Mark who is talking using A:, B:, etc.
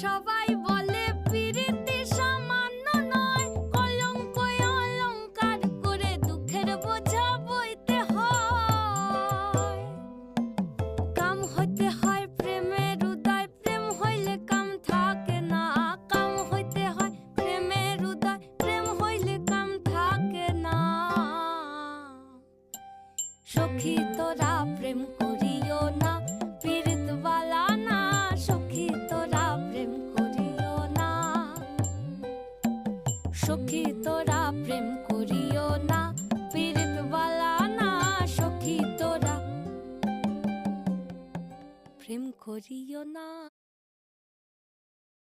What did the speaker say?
A: সবাই বলে পিরিতি সামান্য নয়, কলঙ্ক অলংকার করে দুঃখের বোঝা বইতে হয়। কাম হইতে হয় প্রেমের উদয়, প্রেম হইলে কাম থাকে না। কাম হইতে হয় প্রেমের উদয়, প্রেম হইলে কাম থাকে না। সখী তোরা প্রেম করিও না, পীড়িত বালা না। সখী তোরা প্রেম করিও না, সখী তোরা প্রেম করিও না, পীড়িত বালা না। সখী তোরা প্রেম করিও না।